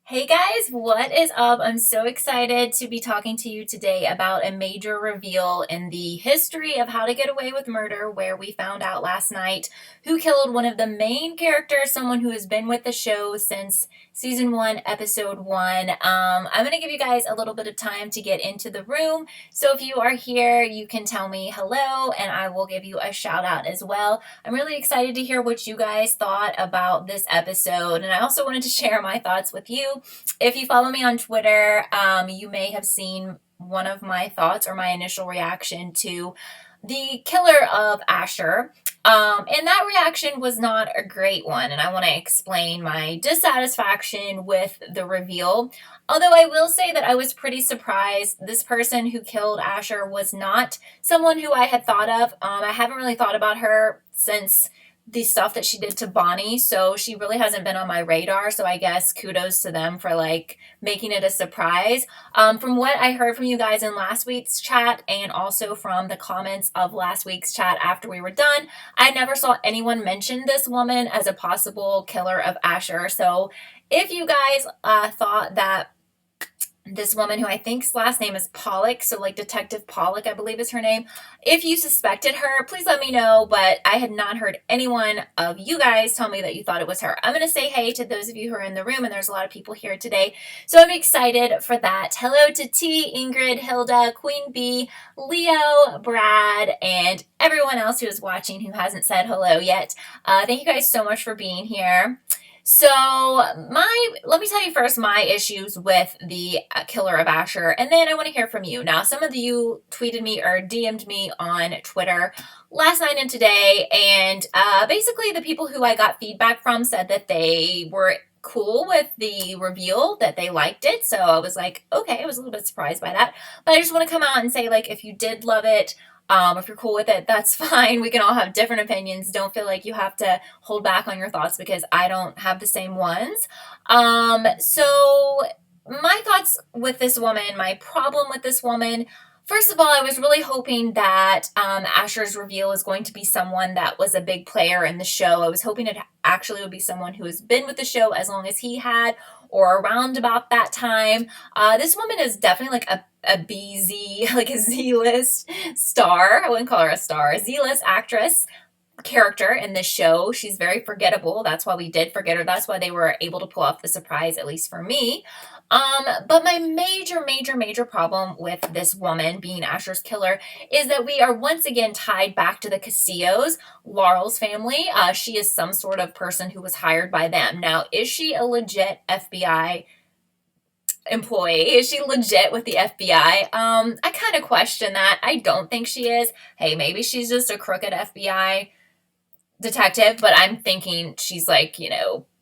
Hey guys, what is up? I'm so excited to be talking to you today about a major reveal in the history of How to Get Away with Murder, where we found out last night who killed one of the main characters, someone who has been with the show since season 1, episode 1. I'm going to give you guys a little bit of time to get into the room. So if you are here, you can tell me hello and I will give you a shout out as well. I'm really excited to hear what you guys thought about this episode, and I also wanted to share my thoughts with you. If you follow me on Twitter, you may have seen one of my thoughts or my initial reaction to the killer of ASHER. And that reaction was not a great one, and I want to explain my dissatisfaction with the reveal. Although I will say that I was pretty surprised. This person who killed ASHER was not someone who I had thought of. I haven't really thought about her since the stuff that she did to Bonnie, so she really hasn't been on my radar. So I guess kudos to them for making it a surprise. From what I heard from you guys in last week's chat and also from the comments of last week's chat after we were done, I never saw anyone mention this woman as a possible killer of ASHER. So if you guys thought that this woman, who I think's last name is Pollock, so like Detective Pollock, I believe is her name. If you suspected her, please let me know, but I had not heard anyone of you guys tell me that you thought it was her. I'm going to say hey to those of you who are in the room, and there's a lot of people here today, so I'm excited for that. Hello to T, Ingrid, Hilda, Queen Bee, Leo, Brad, and everyone else who is watching who hasn't said hello yet. Thank you guys so much for being here. So let me tell you first my issues with the killer of ASHER, and then I want to hear from you. Now, some of you tweeted me or DM'd me on Twitter last night and today, and basically the people who I got feedback from said that they were cool with the reveal, that they liked it. So I was like, okay, I was a little bit surprised by that. But I just want to come out and say, if you did love it, if you're cool with it, that's fine. We can all have different opinions. Don't feel like you have to hold back on your thoughts because I don't have the same ones. So my thoughts with this woman, my problem with this woman, first of all, I was really hoping that ASHER's reveal is going to be someone that was a big player in the show. I was hoping it actually would be someone who has been with the show as long as he had, or around about that time. This woman is definitely like a BZ, like a Z-list star. I wouldn't call her a star, a Z-list actress character in this show. She's very forgettable. That's why we did forget her. That's why they were able to pull off the surprise, at least for me. But my major problem with this woman being ASHER's killer is that we are once again tied back to the Castillos, Laurel's family. She is some sort of person who was hired by them. Now, is she a legit FBI employee? Is she legit with the FBI? I kind of question that. I don't think she is. Hey, maybe she's just a crooked FBI detective, but I'm thinking she's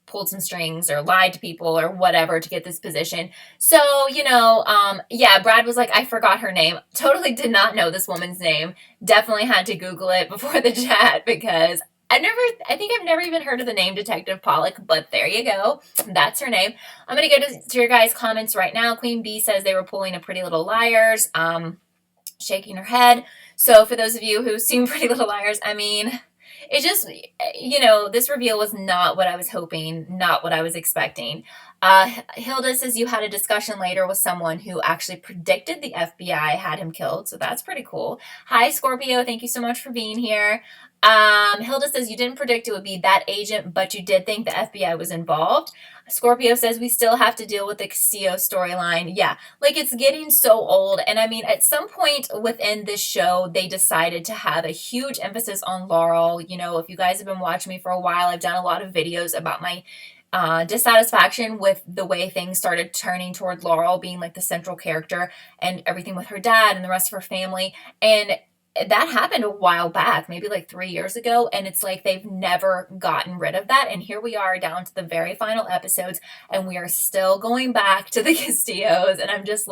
pulled some strings or lied to people or whatever to get this position. So, yeah, Brad was like, I forgot her name. Totally did not know this woman's name. Definitely had to Google it before the chat because I think I've never even heard of the name Detective Pollock, but there you go. That's her name. I'm going to go to your guys' comments right now. Queen Bee says they were pulling a Pretty Little Liars, shaking her head. So for those of you who've seen Pretty Little Liars, I mean, it just, this reveal was not what I was hoping, not what I was expecting. Hilda says you had a discussion later with someone who actually predicted the FBI had him killed, so that's pretty cool. Hi, Scorpio. Thank you so much for being here. Hilda says you didn't predict it would be that agent, but you did think the FBI was involved. Scorpio says we still have to deal with the Castillo storyline. Yeah, it's getting so old. And I mean, at some point within this show, they decided to have a huge emphasis on Laurel. If you guys have been watching me for a while, I've done a lot of videos about my dissatisfaction with the way things started turning toward Laurel being the central character and everything with her dad and the rest of her family. And that happened a while back, maybe 3 years ago, and it's they've never gotten rid of that, and here we are down to the very final episodes, and we are still going back to the Castillos, and I'm just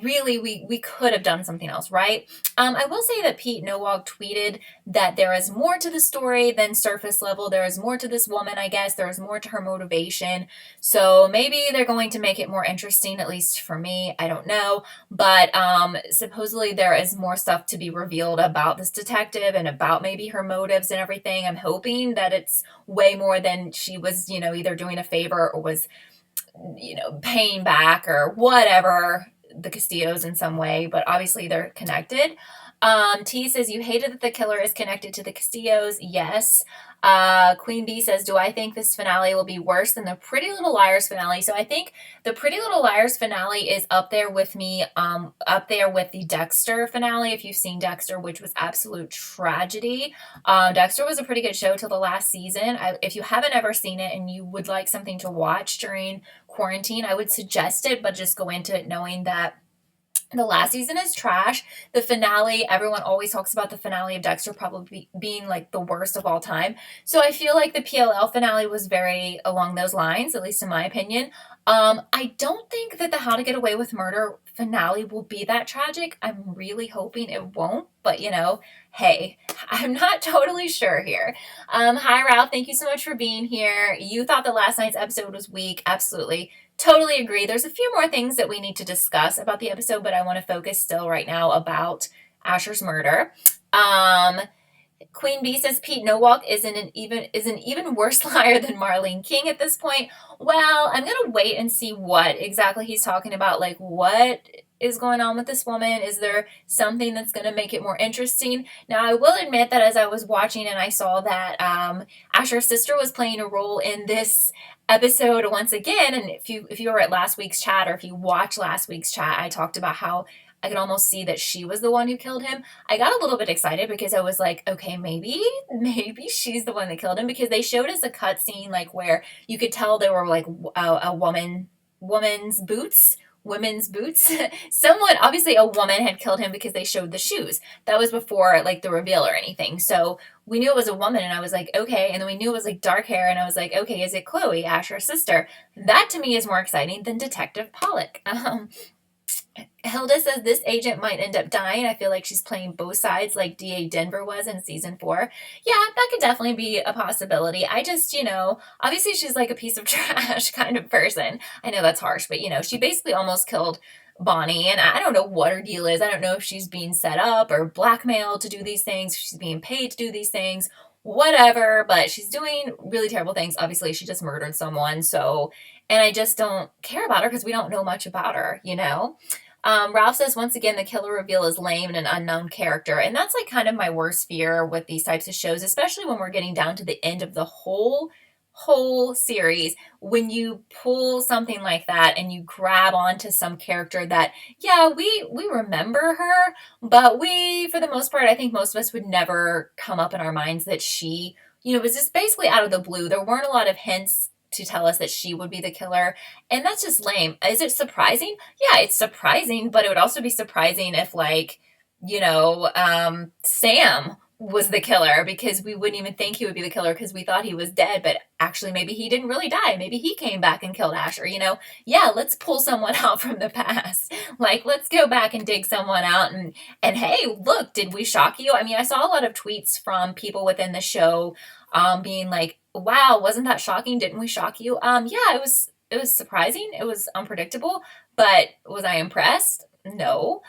really, we could have done something else, right? I will say that Pete Nowak tweeted that there is more to the story than surface level. There is more to this woman, I guess. There is more to her motivation. So maybe they're going to make it more interesting, at least for me. I don't know. But supposedly there is more stuff to be revealed about this detective and about maybe her motives and everything. I'm hoping that it's way more than she was, either doing a favor or was paying back or whatever the Castillos in some way, but obviously they're connected. T says, you hated that the killer is connected to the Castillos. Yes. Queen B says, do I think this finale will be worse than the Pretty Little Liars finale? So I think the Pretty Little Liars finale is up there with me, up there with the Dexter finale, if you've seen Dexter, which was absolute tragedy. Dexter was a pretty good show till the last season. If you haven't ever seen it and you would like something to watch during quarantine, I would suggest it, but just go into it knowing that the last season is trash. The finale, everyone always talks about the finale of Dexter probably being like the worst of all time. So I feel like the PLL finale was very along those lines, at least in my opinion. I don't think that the How to Get Away with Murder finale will be that tragic. I'm really hoping it won't, but hey, I'm not totally sure here. Hi Ralph, thank you so much for being here. You thought the last night's episode was weak. Absolutely. Totally agree. There's a few more things that we need to discuss about the episode, but I want to focus still right now about Asher's murder. Queen Bee says Pete Nowalk is an even worse liar than Marlene King at this point. Well, I'm gonna wait and see what exactly he's talking about. Like, what is going on with this woman? Is there something that's gonna make it more interesting? Now, I will admit that as I was watching and I saw that Asher's sister was playing a role in this episode once again, and if you were at last week's chat or if you watched last week's chat, I talked about how I could almost see that she was the one who killed him. I got a little bit excited because I was like, okay, maybe she's the one that killed him, because they showed us a cut scene like where you could tell there were like a women's boots. Someone, obviously a woman, had killed him because they showed the shoes. That was before like the reveal or anything. So we knew it was a woman and I was like, okay. And then we knew it was like dark hair and I was like, okay, is it Chloe, Asher's sister? That to me is more exciting than Detective Pollock. Hilda says this agent might end up dying. I feel like she's playing both sides like DA Denver was in season 4. Yeah, that could definitely be a possibility. I just, obviously she's like a piece of trash kind of person. I know that's harsh, but she basically almost killed Bonnie, and I don't know what her deal is. I don't know if she's being set up or blackmailed to do these things, if she's being paid to do these things, whatever, but she's doing really terrible things. Obviously, she just murdered someone, and I just don't care about her because we don't know much about her, Ralph says, once again, the killer reveal is lame and an unknown character. And that's like kind of my worst fear with these types of shows, especially when we're getting down to the end of the whole series. When you pull something like that and you grab onto some character that, yeah, we remember her, but we, for the most part, I think most of us would never come up in our minds that she, was just basically out of the blue. There weren't a lot of hints to tell us that she would be the killer, and that's just lame. Is it surprising? Yeah, it's surprising, but it would also be surprising if Sam was the killer, because we wouldn't even think he would be the killer because we thought he was dead, but actually maybe he didn't really die. Maybe he came back and killed Asher, Yeah, let's pull someone out from the past. Like, let's go back and dig someone out and hey, look, did we shock you? I mean, I saw a lot of tweets from people within the show being like, wow, wasn't that shocking? Didn't we shock you? Yeah, it was surprising. It was unpredictable, but was I impressed? No.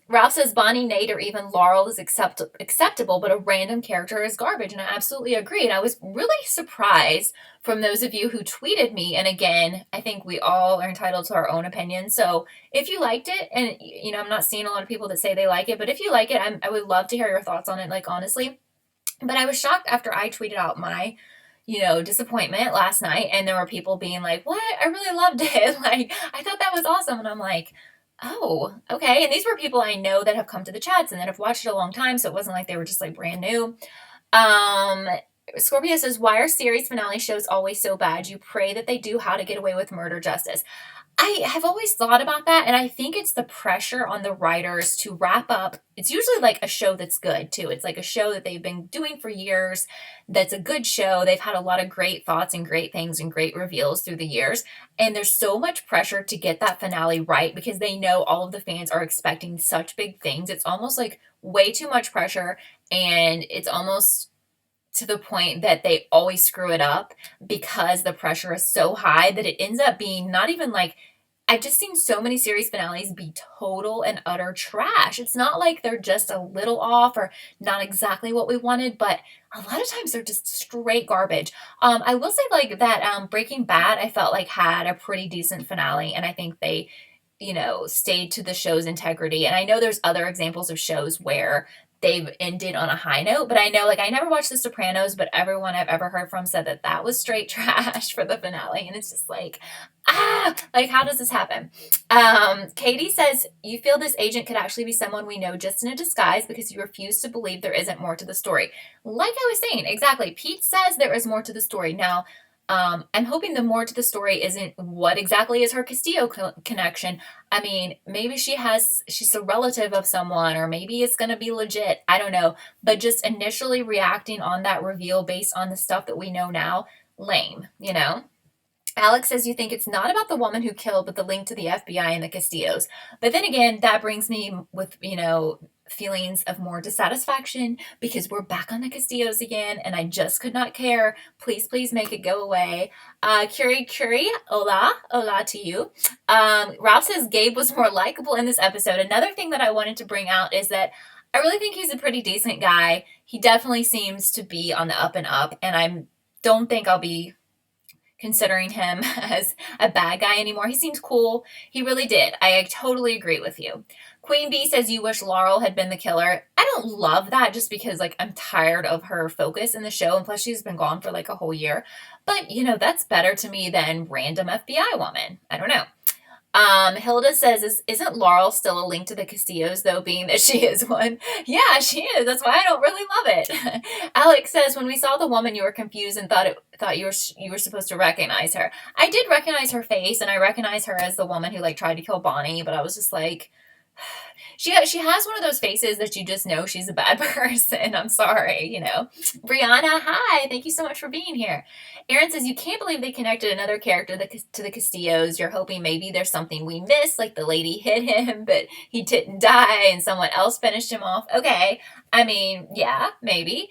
Ralph says Bonnie, Nate, or even Laurel is acceptable, but a random character is garbage. And I absolutely agree. And I was really surprised from those of you who tweeted me. And again, I think we all are entitled to our own opinion. So if you liked it, and I'm not seeing a lot of people that say they like it, but if you like it, I would love to hear your thoughts on it, like honestly. But I was shocked after I tweeted out my, disappointment last night, and there were people being like, what? I really loved it. Like, I thought that was awesome. And I'm like, oh, okay. And these were people I know that have come to the chats and that have watched it a long time. So it wasn't like they were just like brand new. Scorpio says, why are series finale shows always so bad? You pray that they do How to Get Away with Murder justice. I have always thought about that, and I think it's the pressure on the writers to wrap up. It's usually like a show that's good, too. It's like a show that they've been doing for years, that's a good show. They've had a lot of great thoughts and great things and great reveals through the years, and there's so much pressure to get that finale right because they know all of the fans are expecting such big things. It's almost like way too much pressure, and it's almost to the point that they always screw it up because the pressure is so high that it ends up being not even like, I've just seen so many series finales be total and utter trash. It's not like they're just a little off or not exactly what we wanted, but a lot of times they're just straight garbage. I will say like that Breaking Bad, I felt like had a pretty decent finale, and I think they, stayed to the show's integrity. And I know there's other examples of shows where they've ended on a high note, but I know, like, I never watched The Sopranos, but everyone I've ever heard from said that that was straight trash for the finale. And it's just like, like, how does this happen? Katie says, you feel this agent could actually be someone we know just in a disguise because you refuse to believe there isn't more to the story. Like I was saying, exactly. Pete says there is more to the story. Now, I'm hoping the more to the story isn't what exactly is her Castillo connection. I mean, maybe she's a relative of someone, or maybe it's going to be legit. I don't know. But just initially reacting on that reveal based on the stuff that we know now, lame, Alex says you think it's not about the woman who killed, but the link to the FBI and the Castillos. But then again, that brings me with, feelings of more dissatisfaction because we're back on the Castillos again, and I just could not care. Please, please make it go away. Curie, hola to you. Ralph says Gabe was more likable in this episode. Another thing that I wanted to bring out is that I really think he's a pretty decent guy. He definitely seems to be on the up and up, and I don't think I'll be considering him as a bad guy anymore. He seems cool. He really did. I totally agree with you. Queen Bee says you wish Laurel had been the killer. I don't love that just because, like, I'm tired of her focus in the show, and plus she's been gone for like a whole year. But, that's better to me than random FBI woman. I don't know. Hilda says, isn't Laurel still a link to the Castillos, though, being that she is one? Yeah, she is. That's why I don't really love it. Alex says, when we saw the woman, you were confused and thought you were supposed to recognize her. I did recognize her face, and I recognize her as the woman who, like, tried to kill Bonnie, but I was just like, she has one of those faces that you just know she's a bad person. I'm sorry, Brianna, hi. Thank you so much for being here. Aaron says, you can't believe they connected another character to the Castillos. You're hoping maybe there's something we missed, like the lady hit him, but he didn't die and someone else finished him off. Okay. I mean, yeah, maybe.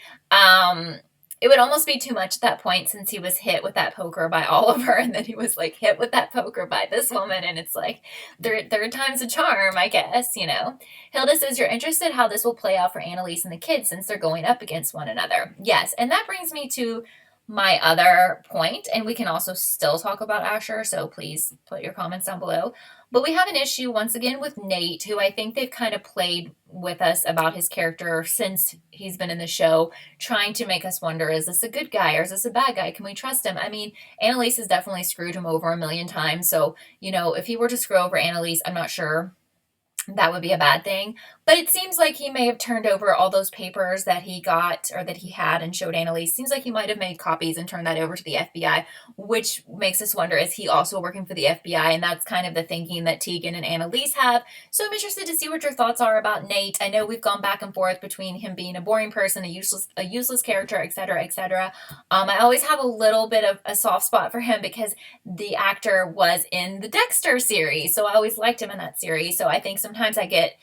It would almost be too much at that point since he was hit with that poker by Oliver, and then he was like hit with that poker by this woman, and it's like third time's a charm, I guess, Hilda says you're interested how this will play out for Annalise and the kids since they're going up against one another. Yes, and that brings me to my other point, and we can also still talk about ASHER, so please put your comments down below. But we have an issue once again with Nate, who I think they've kind of played with us about his character since he's been in the show, trying to make us wonder, is this a good guy or is this a bad guy? Can we trust him? I mean, Annalise has definitely screwed him over a million times, so, if he were to screw over Annalise, I'm not sure that would be a bad thing. But it seems like he may have turned over all those papers that he got or that he had and showed Annalise. Seems like he might have made copies and turned that over to the FBI, which makes us wonder, is he also working for the FBI? And that's kind of the thinking that Tegan and Annalise have. So I'm interested to see what your thoughts are about Nate. I know we've gone back and forth between him being a boring person, a useless character, etc., etc. I always have a little bit of a soft spot for him because the actor was in the Dexter series. So I always liked him in that series. So I think sometimes I get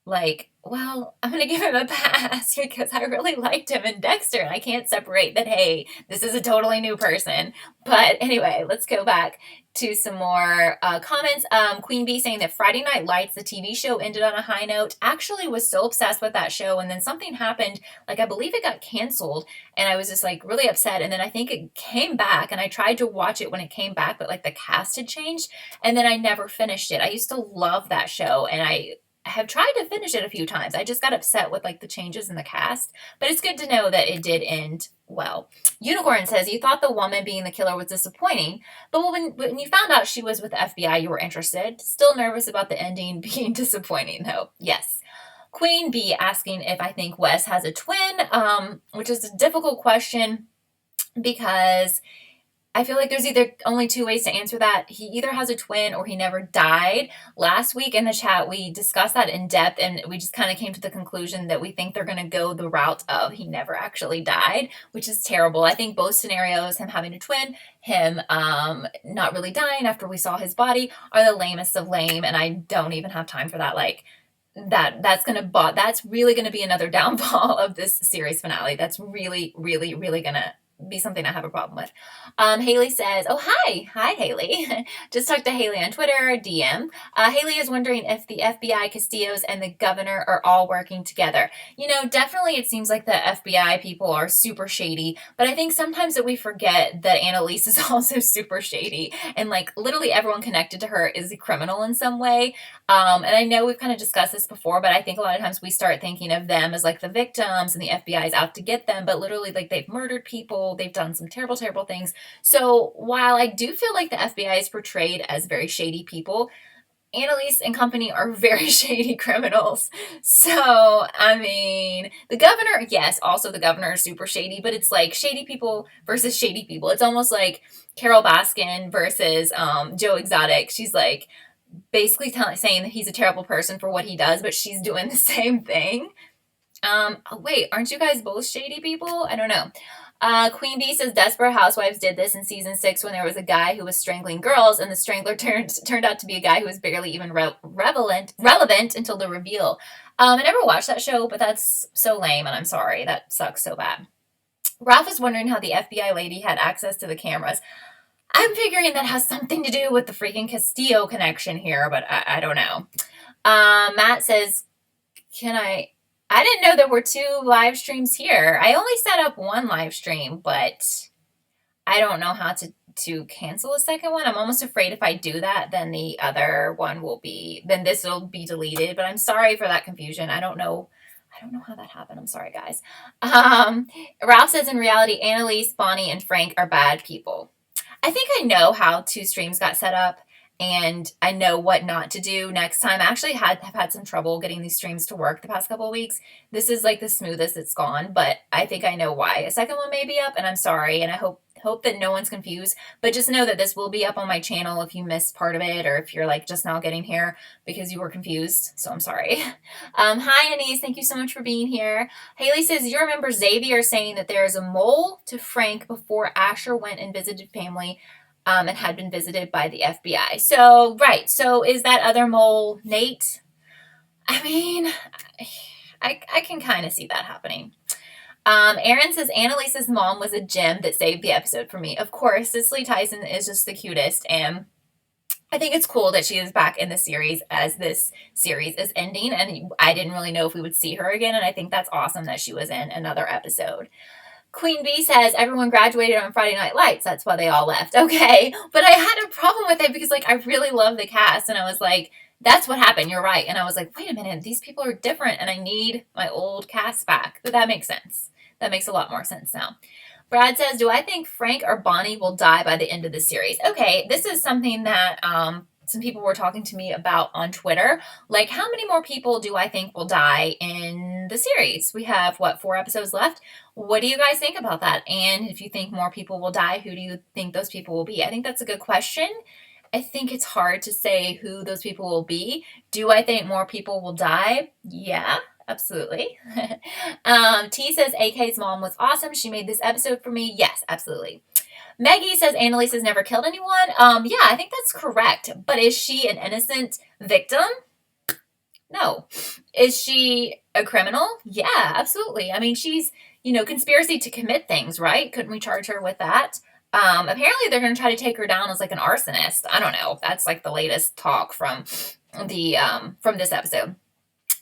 like, well, I'm going to give him a pass because I really liked him in Dexter, and I can't separate that, hey, this is a totally new person. But anyway, let's go back to some more comments. Queen Bee saying that Friday Night Lights, the TV show, ended on a high note. Actually was so obsessed with that show, and then something happened, like I believe it got canceled, and I was just like really upset, and then I think it came back, and I tried to watch it when it came back, but like the cast had changed, and then I never finished it. I used to love that show, and I have tried to finish it a few times. I just got upset with like the changes in the cast, but it's good to know that it did end well. Unicorn says, you thought the woman being the killer was disappointing, but when you found out she was with the FBI, you were interested. Still nervous about the ending being disappointing though. Yes. Queen Bee asking if I think Wes has a twin, which is a difficult question because I feel like there's either only two ways to answer that. He either has a twin or he never died. Last week in the chat, we discussed that in depth, and we just kind of came to the conclusion that we think they're going to go the route of he never actually died, which is terrible. I think both scenarios, him having a twin, him not really dying after we saw his body, are the lamest of lame, and I don't even have time for that. Like, that's really gonna be another downfall of this series finale. That's really, really, really gonna be something I have a problem with. Haley says, oh, hi, Haley. Just talked to Haley on Twitter, DM. Haley is wondering if the FBI, Castillos, and the governor are all working together. Definitely it seems like the FBI people are super shady, but I think sometimes that we forget that Annalise is also super shady, and like literally everyone connected to her is a criminal in some way. And I know we've kind of discussed this before, but I think a lot of times we start thinking of them as like the victims and the FBI is out to get them, but literally like they've murdered people, they've done some terrible, terrible things. So while I do feel like the FBI is portrayed as very shady people, Annalise and company are very shady criminals. So, I mean, the governor, yes, also the governor is super shady, but it's like shady people versus shady people. It's almost like Carol Baskin versus Joe Exotic. She's like basically saying that he's a terrible person for what he does, but she's doing the same thing. Oh, wait, aren't you guys both shady people? I don't know. Queen Bee says Desperate Housewives did this in season 6 when there was a guy who was strangling girls, and the strangler turned out to be a guy who was barely even relevant until the reveal. I never watched that show, but that's so lame, and I'm sorry. That sucks so bad. Ralph is wondering how the FBI lady had access to the cameras. I'm figuring that has something to do with the freaking Castillo connection here, but I don't know. Matt says, I didn't know there were 2 live streams here. I only set up 1 live stream, but I don't know how to cancel a second one. I'm almost afraid if I do that, then the other one then this will be deleted, but I'm sorry for that confusion. I don't know how that happened. I'm sorry, guys. Ralph says in reality, Annalise, Bonnie, and Frank are bad people. I think I know how 2 streams got set up, and I know what not to do next time. I actually have had some trouble getting these streams to work the past couple of weeks. This is like the smoothest it's gone, but I think I know why. A second one may be up, and I'm sorry, and I hope that no one's confused, but just know that this will be up on my channel if you missed part of it, or if you're like just now getting here because you were confused, so I'm sorry. Hi, Anise, thank you so much for being here. Haley says, you remember Xavier saying that there is a mole to Frank before Asher went and visited family, and had been visited by the FBI. So, right, so is that other mole Nate? I mean, I can kind of see that happening. Aaron says, Annalise's mom was a gem that saved the episode for me. Of course, Cicely Tyson is just the cutest, and I think it's cool that she is back in the series as this series is ending, and I didn't really know if we would see her again, and I think that's awesome that she was in another episode. Queen Bee says, everyone graduated on Friday Night Lights. That's why they all left. Okay, but I had a problem with it because, like, I really love the cast, and I was like, that's what happened. You're right. And I was like, wait a minute, these people are different, and I need my old cast back. But that makes sense. That makes a lot more sense now. Brad says, do I think Frank or Bonnie will die by the end of the series? Okay, this is something that some people were talking to me about on Twitter. Like, how many more people do I think will die in the series? We have, 4 episodes left? What do you guys think about that? And if you think more people will die, who do you think those people will be? I think that's a good question. I think it's hard to say who those people will be. Do I think more people will die? Yeah. Absolutely. T says AK's mom was awesome. She made this episode for me. Yes, absolutely. Maggie says Annalise has never killed anyone. Yeah, I think that's correct. But is she an innocent victim? No. Is she a criminal? Yeah, absolutely. I mean, she's, conspiracy to commit things, right? Couldn't we charge her with that? Apparently they're going to try to take her down as like an arsonist. I don't know. That's like the latest talk from this episode.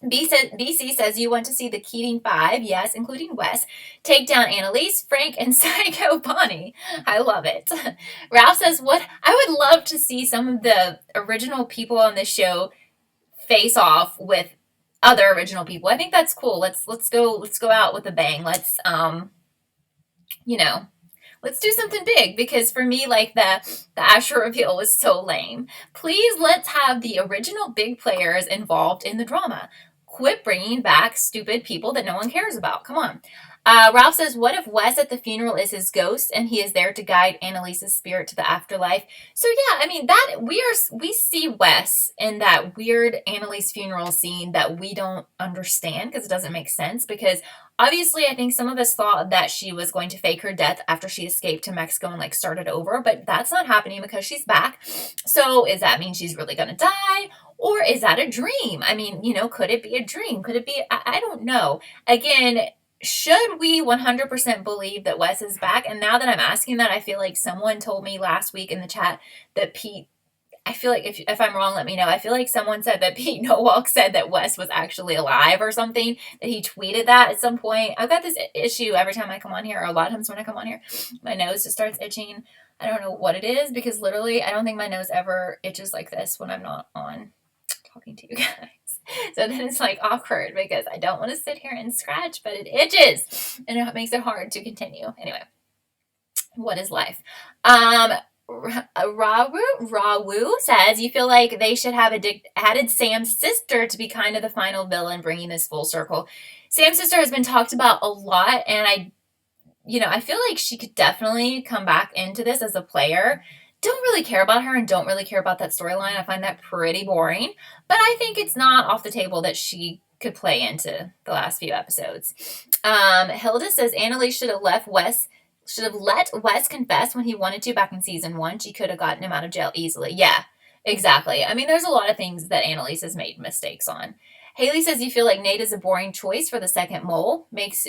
BC says you want to see the Keating 5, yes, including Wes, take down Annalise, Frank, and Psycho Bonnie. I love it. Ralph says, I would love to see some of the original people on this show face off with other original people. I think that's cool. Let's go out with a bang. Let's do something big, because for me, like, the ASHER reveal was so lame. Please, let's have the original big players involved in the drama. Quit bringing back stupid people that no one cares about. Come on. Ralph says, what if Wes at the funeral is his ghost and he is there to guide Annalise's spirit to the afterlife? So yeah, I mean, that we see Wes in that weird Annalise funeral scene that we don't understand because it doesn't make sense, because obviously I think some of us thought that she was going to fake her death after she escaped to Mexico and like started over, but that's not happening because she's back. So does that mean she's really going to die? Or is that a dream? I mean, could it be a dream? Could it be? I don't know. Again, should we 100% believe that Wes is back? And now that I'm asking that, I feel like someone told me last week in the chat that Pete, I feel like if I'm wrong, let me know. I feel like someone said that Pete Nowalk said that Wes was actually alive or something, that he tweeted that at some point. I've got this issue every time I come on here, or a lot of times when I come on here, my nose just starts itching. I don't know what it is, because literally I don't think my nose ever itches like this when I'm not on talking to you guys. So then it's like awkward because I don't want to sit here and scratch, but it itches and it makes it hard to continue. Anyway, what is life? Rawu says, you feel like they should have added Sam's sister to be kind of the final villain, bringing this full circle. Sam's sister has been talked about a lot, and I feel like she could definitely come back into this as a player. Don't really care about her and don't really care about that storyline. I find that pretty boring, but I think it's not off the table that she could play into the last few episodes. Hilda says Annalise should have let Wes confess when he wanted to back in season 1. She could have gotten him out of jail easily. Yeah, exactly. I mean, there's a lot of things that Annalise has made mistakes on. Haley says you feel like Nate is a boring choice for the second mole. Makes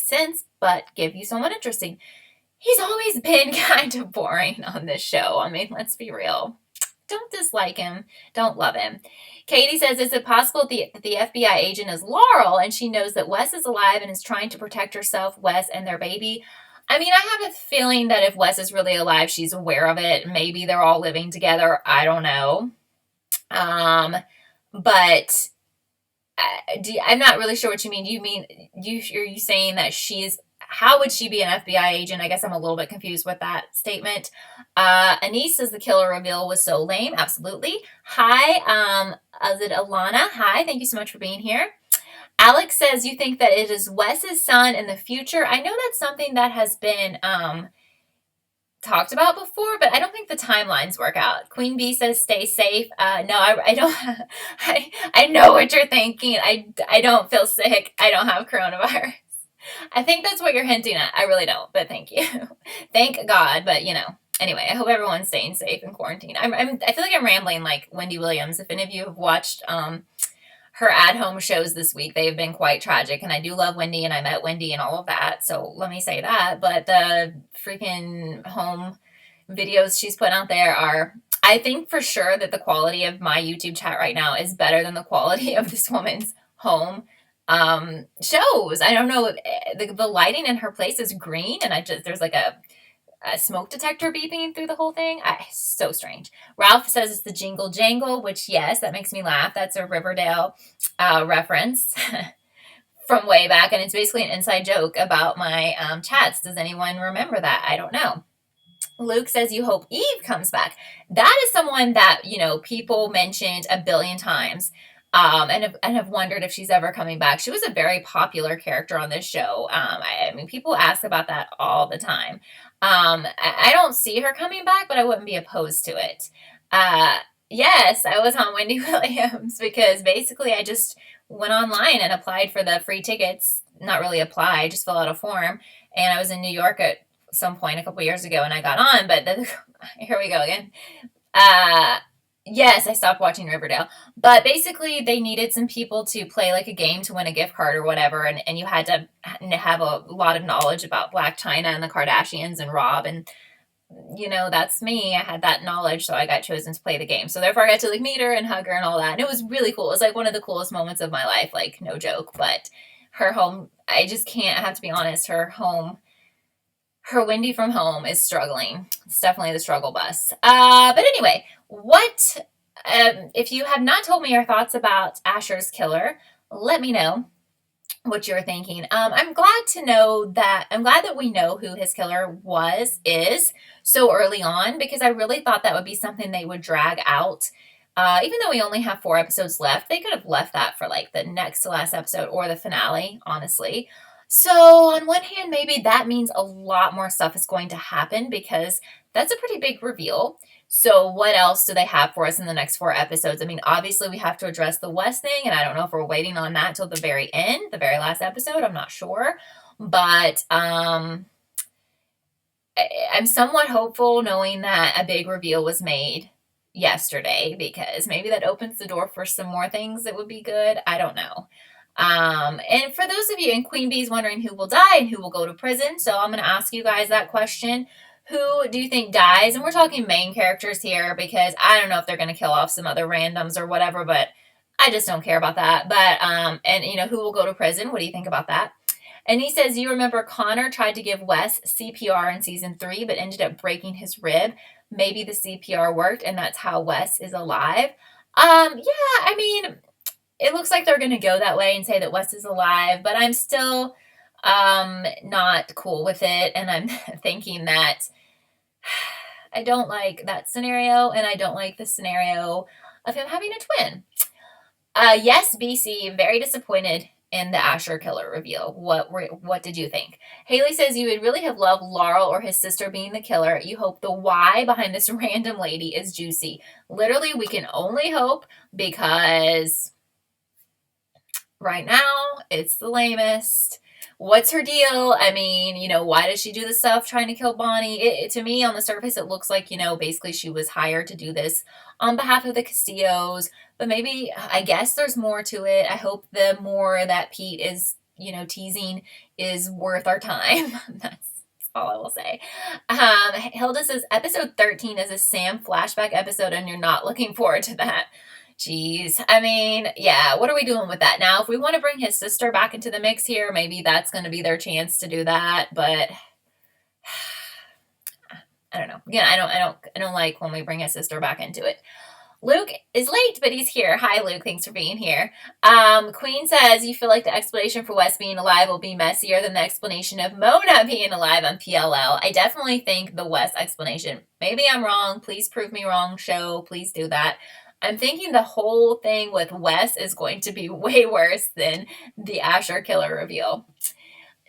sense, but give you someone interesting. He's always been kind of boring on this show. I mean, let's be real. Don't dislike him. Don't love him. Katie says, is it possible that the FBI agent is Laurel and she knows that Wes is alive and is trying to protect herself, Wes, and their baby? I mean, I have a feeling that if Wes is really alive, she's aware of it. Maybe they're all living together. I don't know. But I'm not really sure what you mean. Are you saying that how would she be an FBI agent? I guess I'm a little bit confused with that statement. Anise says the killer reveal was so lame. Absolutely. Hi, is it Alana? Hi, thank you so much for being here. Alex says you think that it is Wes's son in the future. I know that's something that has been talked about before, but I don't think the timelines work out. Queen Bee says stay safe. No, I don't. I know what you're thinking. I don't feel sick. I don't have coronavirus. I think that's what you're hinting at. I really don't, but thank you. Thank God, but anyway, I hope everyone's staying safe in quarantine. I feel like I'm rambling like Wendy Williams. If any of you have watched her at-home shows this week, they've been quite tragic, and I do love Wendy, and I met Wendy and all of that, so let me say that. But the freaking home videos she's put out there I think for sure that the quality of my YouTube chat right now is better than the quality of this woman's home shows. I don't know, the lighting in her place is green, and there's like a smoke detector beeping through the whole thing. So strange. Ralph says it's the Jingle Jangle, which, yes, that makes me laugh. That's a Riverdale reference from way back, and it's basically an inside joke about my chats. Does anyone remember that? I don't know. Luke says you hope Eve comes back. That is someone that, people mentioned a billion times. And have wondered if she's ever coming back. She was a very popular character on this show. I mean, people ask about that all the time. I don't see her coming back, but I wouldn't be opposed to it. Yes, I was on Wendy Williams because basically I just went online and applied for the free tickets. Not really apply, just fill out a form. And I was in New York at some point a couple years ago and I got on, but here we go again. Yes, I stopped watching Riverdale, but basically they needed some people to play like a game to win a gift card or whatever, and you had to have a lot of knowledge about Black China and the Kardashians and Rob, and that's me. I had that knowledge, so I got chosen to play the game. So therefore I got to like meet her and hug her and all that, and it was really cool. It was like one of the coolest moments of my life, like no joke. But her home, I just can't, I have to be honest, her Wendy from home is struggling. It's definitely the struggle bus. But anyway, if you have not told me your thoughts about ASHER's killer, let me know what you're thinking. I'm glad that we know who his killer is so early on, because I really thought that would be something they would drag out. Even though we only have 4 episodes left, they could have left that for like the next to last episode or the finale, honestly. So on one hand, maybe that means a lot more stuff is going to happen because that's a pretty big reveal. So what else do they have for us in the next 4 episodes? I mean, obviously we have to address the West thing, and I don't know if we're waiting on that till the very end, the very last episode. I'm not sure. But I'm somewhat hopeful knowing that a big reveal was made yesterday, because maybe that opens the door for some more things that would be good. I don't know. And for those of you, and Queen Bee's wondering who will die and who will go to prison. So I'm going to ask you guys that question. Who do you think dies? And we're talking main characters here because I don't know if they're going to kill off some other randoms or whatever, but I just don't care about that. But, and you know, who will go to prison? What do you think about that? And he says, you remember Connor tried to give Wes CPR in season 3, but ended up breaking his rib. Maybe the CPR worked, and that's how Wes is alive. Yeah, I mean, it looks like they're going to go that way and say that Wes is alive, but I'm still not cool with it. And I'm thinking that I don't like that scenario, and I don't like the scenario of him having a twin. Yes, BC, very disappointed in the ASHER killer reveal. What did you think? Haley says you would really have loved Laurel or his sister being the killer. You hope the why behind this random lady is juicy. Literally, we can only hope because right now it's the lamest. What's her deal? I mean, you know, why does she do this stuff trying to kill Bonnie? To me, on the surface, it looks like, you know, basically she was hired to do this on behalf of the Castillos. But maybe, I guess there's more to it. I hope the more that Pete is, you know, teasing is worth our time. That's all I will say. Hilda says, episode 13 is a Sam flashback episode, and you're not looking forward to that. Jeez. I mean, yeah, what are we doing with that? Now, if we want to bring his sister back into the mix here, maybe that's going to be their chance to do that, but I don't know. Again, I don't like when we bring his sister back into it. Luke is late, but he's here. Hi, Luke. Thanks for being here. Queen says, you feel like the explanation for Wes being alive will be messier than the explanation of Mona being alive on PLL. I definitely think the Wes explanation. Maybe I'm wrong. Please prove me wrong, show. Please do that. I'm thinking the whole thing with Wes is going to be way worse than the ASHER killer reveal.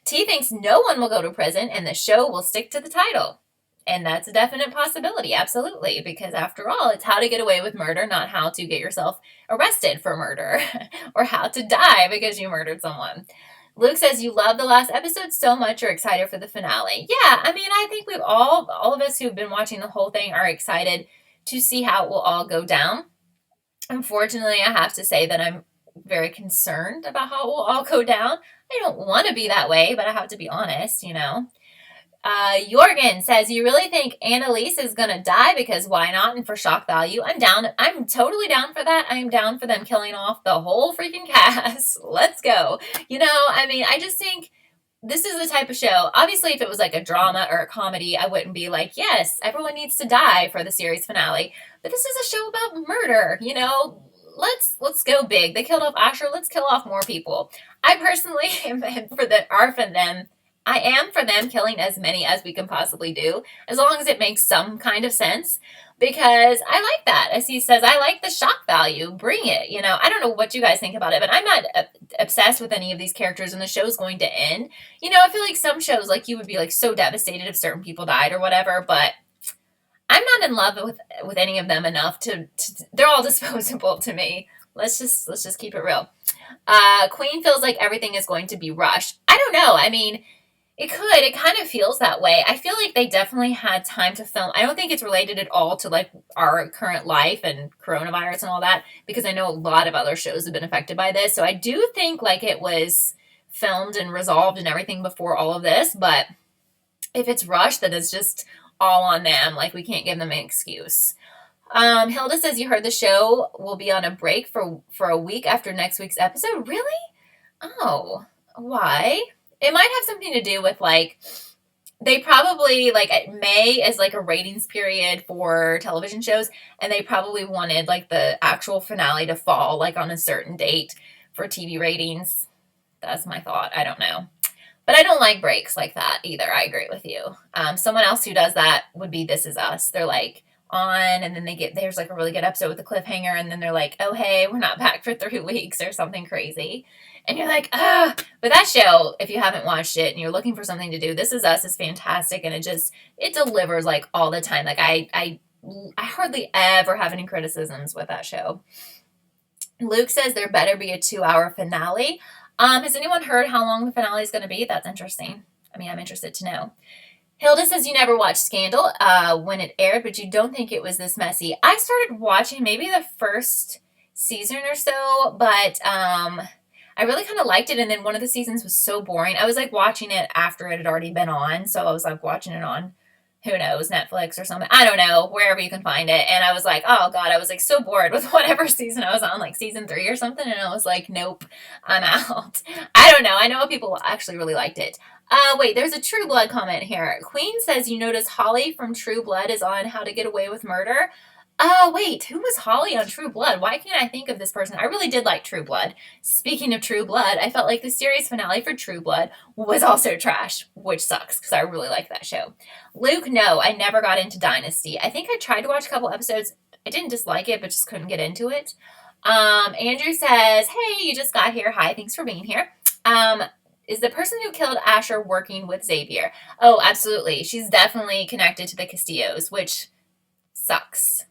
T thinks no one will go to prison and the show will stick to the title. And that's a definite possibility, absolutely, because after all, it's how to get away with murder, not how to get yourself arrested for murder or how to die because you murdered someone. Luke says, you love the last episode so much, you're excited for the finale. Yeah, I mean, I think we've all of us who've been watching the whole thing are excited to see how it will all go down. Unfortunately, I have to say that I'm very concerned about how it will all go down. I don't want to be that way, but I have to be honest, you know. Jorgen says, you really think Annalise is going to die because why not? And for shock value, I'm down. I'm totally down for that. I'm down for them killing off the whole freaking cast. Let's go. You know, I mean, I just think this is the type of show. Obviously, if it was like a drama or a comedy, I wouldn't be like, yes, everyone needs to die for the series finale. But this is a show about murder, you know. Let's go big. They killed off ASHER. Let's kill off more people. I personally am for them. I am for them killing as many as we can possibly do, as long as it makes some kind of sense, because I like that. As he says, I like the shock value. Bring it. You know, I don't know what you guys think about it, but I'm not obsessed with any of these characters, and the show's going to end. You know, I feel like some shows, like, you would be like so devastated if certain people died or whatever, but I'm not in love with any of them enough to they're all disposable to me. Let's just keep it real. Queen feels like everything is going to be rushed. I don't know. I mean, it kind of feels that way. I feel like they definitely had time to film. I don't think it's related at all to like our current life and coronavirus and all that, because I know a lot of other shows have been affected by this. So I do think like it was filmed and resolved and everything before all of this, but if it's rushed, then it's just all on them. Like, we can't give them an excuse. Hilda says, you heard the show will be on a break for a week after next week's episode. Really? Oh, why? It might have something to do with, like, they probably, like, May is, like, a ratings period for television shows, and they probably wanted, like, the actual finale to fall, like, on a certain date for TV ratings. That's my thought. I don't know. But I don't like breaks like that either. I agree with you. Someone else who does that would be This Is Us. They're, like, on, and then there's, like, a really good episode with a cliffhanger, and then they're like, oh, hey, we're not back for 3 weeks or something crazy. And you're like, ah. But that show, if you haven't watched it and you're looking for something to do, This Is Us is fantastic, and it delivers, like, all the time. Like, I hardly ever have any criticisms with that show. Luke says there better be a 2-hour finale. Has anyone heard how long the finale is going to be? That's interesting. I mean, I'm interested to know. Hilda says you never watched Scandal when it aired, but you don't think it was this messy. I started watching maybe the first season or so, but I really kind of liked it, and then one of the seasons was so boring. I was like watching it after it had already been on, so I was like watching it on, who knows, Netflix or something. I don't know, wherever you can find it. And I was like, oh God, I was like so bored with whatever season I was on, like season 3 or something. And I was like, nope, I'm out. I don't know. I know people actually really liked it. Wait, there's a True Blood comment here. Queen says, you notice Holly from True Blood is on How to Get Away with Murder. Wait, who was Holly on True Blood? Why can't I think of this person? I really did like True Blood. Speaking of True Blood, I felt like the series finale for True Blood was also trash, which sucks because I really like that show. Luke, no, I never got into Dynasty. I think I tried to watch a couple episodes. I didn't dislike it, but just couldn't get into it. Andrew says, hey, you just got here. Hi, thanks for being here. Is the person who killed ASHER working with Xavier? Oh, absolutely. She's definitely connected to the Castillos, which sucks.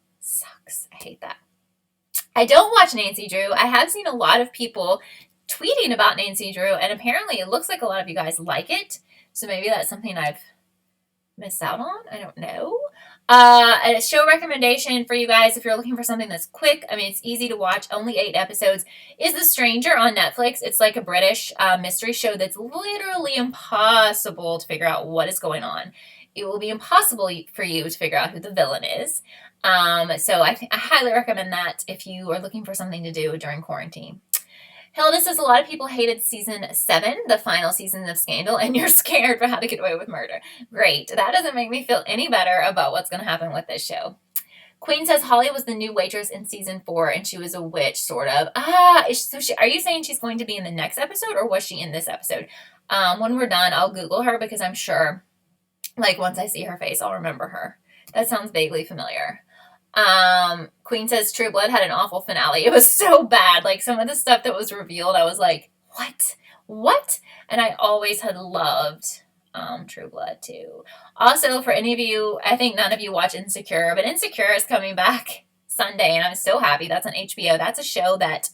I hate that. I don't watch Nancy Drew. I have seen a lot of people tweeting about Nancy Drew, and apparently it looks like a lot of you guys like it. So maybe that's something I've missed out on. I don't know. A show recommendation for you guys if you're looking for something that's quick. I mean, it's easy to watch. Only 8 episodes. Is The Stranger on Netflix. It's like a British mystery show that's literally impossible to figure out what is going on. It will be impossible for you to figure out who the villain is. So I highly recommend that if you are looking for something to do during quarantine. Hilda says a lot of people hated season 7, the final season of Scandal, and you're scared for How to Get Away with Murder. Great. That doesn't make me feel any better about what's going to happen with this show. Queen says Holly was the new waitress in season 4, and she was a witch, sort of. Are you saying she's going to be in the next episode, or was she in this episode? When we're done, I'll Google her because I'm sure, like, once I see her face, I'll remember her. That sounds vaguely familiar. Queen says True Blood had an awful finale. It was so bad. Like, some of the stuff that was revealed, I was like, what? And I always had loved True Blood too. Also, for any of you, I think none of you watch Insecure, but Insecure is coming back Sunday, and I'm so happy. That's on HBO. That's a show that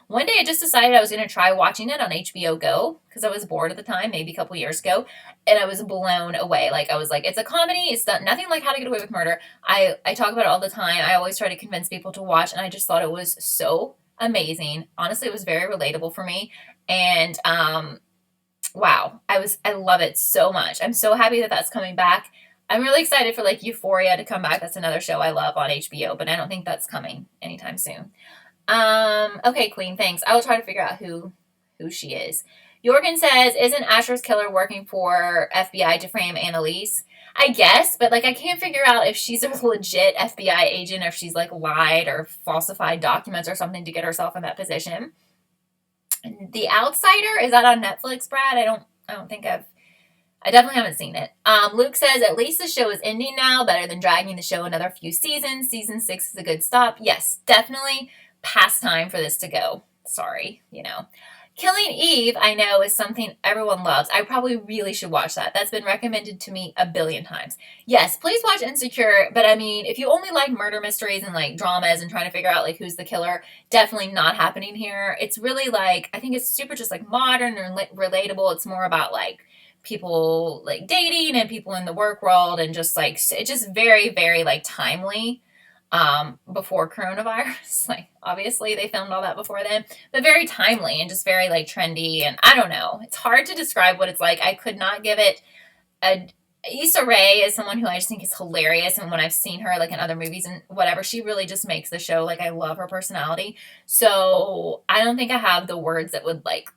one day I just decided I was going to try watching it on HBO Go because I was bored at the time, maybe a couple years ago, and I was blown away. Like, I was like, it's a comedy. It's nothing like How to Get Away with Murder. I talk about it all the time. I always try to convince people to watch, and I just thought it was so amazing. Honestly, it was very relatable for me, and wow, I love it so much. I'm so happy that that's coming back. I'm really excited for like Euphoria to come back. That's another show I love on HBO, but I don't think that's coming anytime soon. Okay, Queen, thanks. I will try to figure out who she is. Jorgen says, isn't Asher's killer working for FBI to frame Annalise? I guess, but like I can't figure out if she's a legit FBI agent or if she's like lied or falsified documents or something to get herself in that position. The Outsider, is that on Netflix, Brad? I definitely haven't seen it. Luke says, at least the show is ending now, better than dragging the show another few seasons. Season 6 is a good stop. Yes, definitely past time for this to go. Sorry, Killing Eve, I know, is something everyone loves. I probably really should watch that. That's been recommended to me a billion times. Yes, please watch Insecure, but I mean, if you only like murder mysteries and like dramas and trying to figure out like who's the killer, definitely not happening here. It's really like, I think it's super just like modern and relatable. It's more about like people like dating and people in the work world and just like, it's just very, very like timely. Before coronavirus, like obviously they filmed all that before then, but very timely and just very like trendy. And I don't know, it's hard to describe what it's like. I could not give it Issa Rae is someone who I just think is hilarious, and when I've seen her like in other movies and whatever, she really just makes the show. Like, I love her personality, so I don't think I have the words that would like